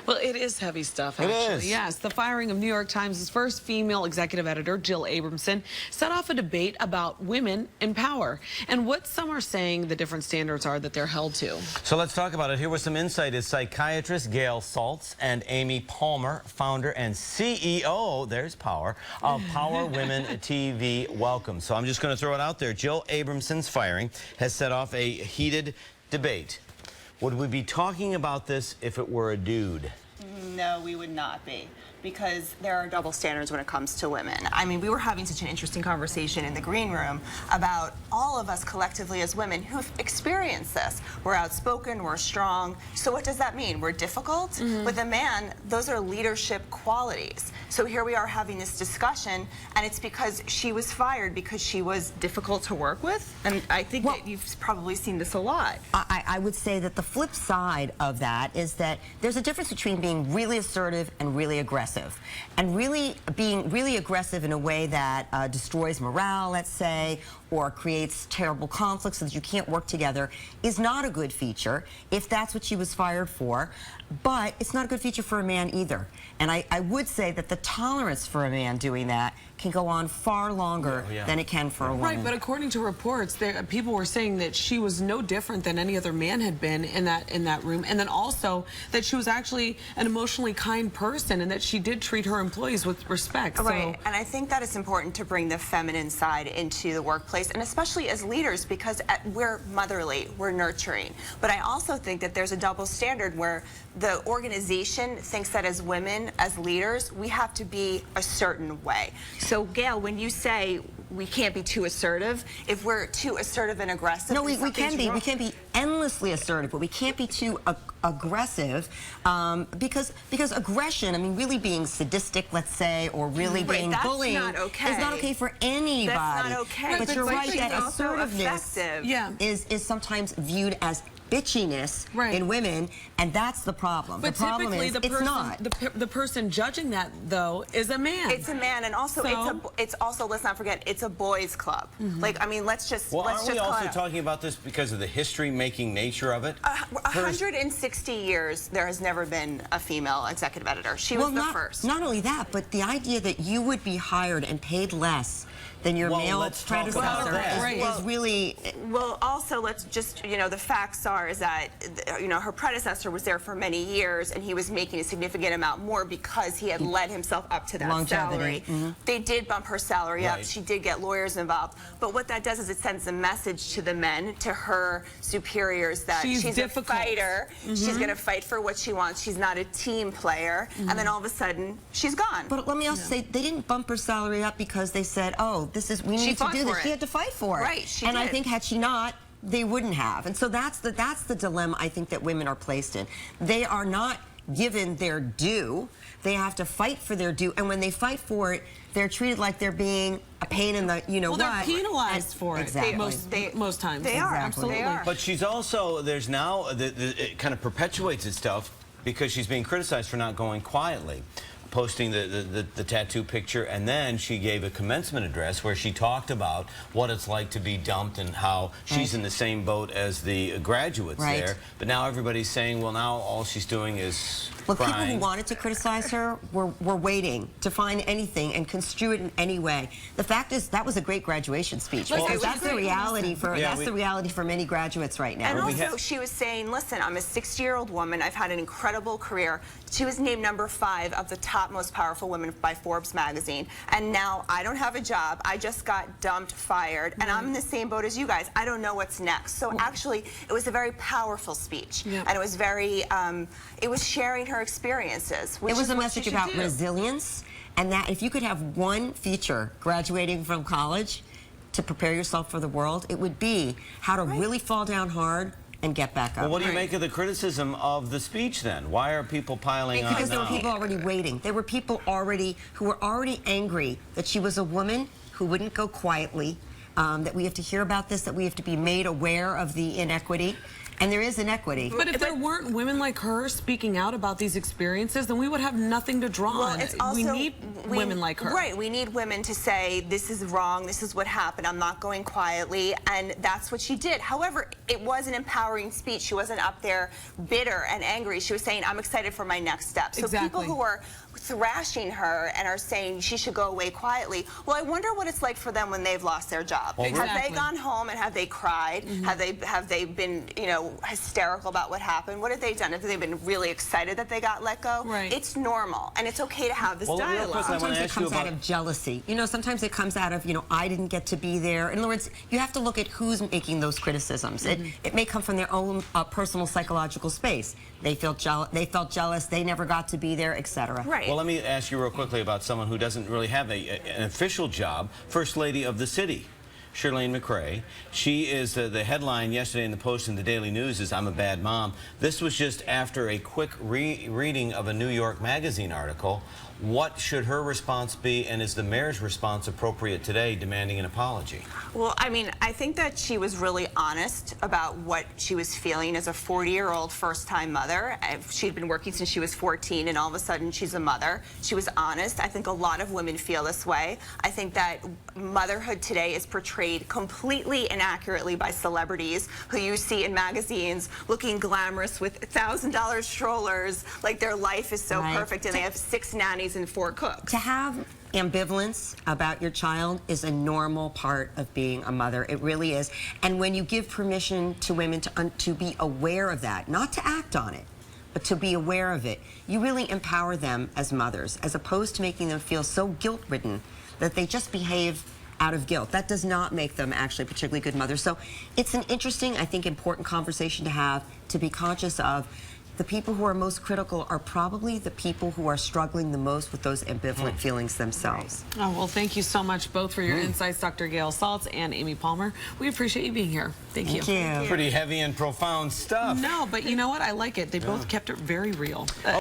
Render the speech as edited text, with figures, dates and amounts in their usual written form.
Well, it is heavy stuff, actually. It is. Yes, the firing of New York Times' first female executive editor, Jill Abramson, set off a debate about women in power and what some are saying the different standards are that they're held to. So let's talk about it. Here with some insight is psychiatrist Gail Saltz and Amy Palmer, founder and CEO, there's power, of Power Women TV. Welcome. So I'm just going to throw it out there. Jill Abramson's firing has set off a heated debate. Would we be talking about this if it were a dude? No, we would not be, because there are double standards when it comes to women. I mean, we were having such an interesting conversation in the green room about all of us collectively as women who've experienced this. We're outspoken, we're strong. So what does that mean? We're difficult? With a man, those are leadership qualities. So here we are having this discussion, and it's because she was fired because she was difficult to work with. And I think that you've probably seen this a lot. I would say that the flip side of that is that there's a difference between being really assertive and really aggressive. And being really aggressive in a way that destroys morale, let's say, or creates terrible conflicts so that you can't work together is not a good feature if that's what she was fired for. But it's not a good feature for a man either. And I would say that the tolerance for a man doing that can go on far longer than it can for a woman. Right, but according to reports, people were saying that she was no different than any other man had been in that room, and then also that she was actually an emotionally kind person and that she did treat her employees with respect. Right, so. and I think that it's important to bring the feminine side into the workplace, and especially as leaders, because we're motherly, we're nurturing. But I also think that there's a double standard where the organization thinks that as women, as leaders, we have to be a certain way. So, Gail, when you say we can't be too assertive, if we're too assertive and aggressive, no, we can be. We can be endlessly assertive, but we can't be too aggressive because aggression, I mean, really being sadistic, let's say, or really being bullying is not okay for anybody. That's not okay. But you're right that assertiveness is sometimes viewed as bitchiness in women, and that's the problem. But the problem typically, is the not. The person judging that, though, is a man. It's a man, and also it's also, let's not forget, it's a boys' club. Like, I mean, let's just aren't we also talking about this because of the history-making nature of it? 160 years, there has never been a female executive editor. She was the first. Not only that, but the idea that you would be hired and paid less than your male predecessor is really... Well, also, let's just, the facts is that, her predecessor was there for many years, and he was making a significant amount more because he had led himself up to that salary. They did bump her salary up. She did get lawyers involved. But what that does is it sends a message to the men, to her superiors, that she's a fighter. She's going to fight for what she wants. She's not a team player. And then all of a sudden, she's gone. But let me also say, they didn't bump her salary up because they said, oh, we need to do this. She had to fight for it. Right, she did. I think had she not, they wouldn't have. And so that's the dilemma I think that women are placed in. They are not given their due. They have to fight for their due. And when they fight for it, they're treated like they're being a pain in the what. They're penalized for it. Exactly. Most times. They are. Absolutely. They are. But she's also, there's now, it kind of perpetuates itself because she's being criticized for not going quietly, posting the tattoo picture, and then she gave a commencement address where she talked about what it's like to be dumped and how she's in the same boat as the graduates there. But now everybody's saying, well, now all she's doing is Well, people who wanted to criticize her were waiting to find anything and construe it in any way. The fact is, that was a great graduation speech. Because that's the reality for many graduates right now. And also, she was saying, listen, I'm a 60-year-old woman. I've had an incredible career. She was named number 5 of the top most powerful women by Forbes magazine. And now I don't have a job. I just got dumped, fired, and I'm in the same boat as you guys. I don't know what's next. So actually, it was a very powerful speech. And it was very, it was sharing her experiences. It was a message about resilience, and that if you could have one feature graduating from college to prepare yourself for the world, it would be how to really fall down hard and get back up. Well, what do you make of the criticism of the speech then? Why are people piling on now? Because there were people already waiting. There were people who were already angry that she was a woman who wouldn't go quietly, that we have to hear about this, that we have to be made aware of the inequity. and there is inequity. But if there weren't women like her speaking out about these experiences, then we would have nothing to draw on. It's also, we need women like her. Right, we need women to say, this is wrong, this is what happened, I'm not going quietly, and that's what she did. However, it was an empowering speech. She wasn't up there bitter and angry. She was saying, I'm excited for my next step. So people who are thrashing her and are saying she should go away quietly, well, I wonder what it's like for them when they've lost their job. Have they gone home and have they cried? Have they been, you know, hysterical about what happened? What have they done? Have they been really excited that they got let go? Right. It's normal, and it's okay to have this dialogue. Sometimes it comes out of jealousy. You know, sometimes it comes out of, you know, I didn't get to be there. In other words, you have to look at who's making those criticisms. It may come from their own personal psychological space. They felt jealous, they never got to be there, etc. Right. Well, let me ask you real quickly about someone who doesn't really have an official job, First Lady of the City, Shirlane McRae. She is the headline yesterday in the Post and the Daily News is I'm a bad mom. This was just after a quick reading of a New York Magazine article. What should her response be, and is the mayor's response appropriate today, demanding an apology? Well, I mean, I think that she was really honest about what she was feeling as a 40-year-old first-time mother. She'd been working since she was 14, and all of a sudden she's a mother. She was honest. I think a lot of women feel this way. I think that motherhood today is portrayed completely inaccurately by celebrities who you see in magazines looking glamorous with $1,000 strollers, like their life is so perfect, and they have 6 nannies and 4 cooks. To have ambivalence about your child is a normal part of being a mother. It really is. And when you give permission to women to be aware of that, not to act on it, but to be aware of it, you really empower them as mothers, as opposed to making them feel so guilt-ridden that they just behave out of guilt. That does not make them actually particularly good mothers. So it's an interesting, I think, important conversation to have, to be conscious of. The people who are most critical are probably the people who are struggling the most with those ambivalent feelings themselves. Oh, well, thank you so much both for your insights, Dr. Gail Saltz and Amy Palmer. We appreciate you being here. Thank you. Thank you. Pretty heavy and profound stuff. No, but you know what? I like it. They both kept it very real.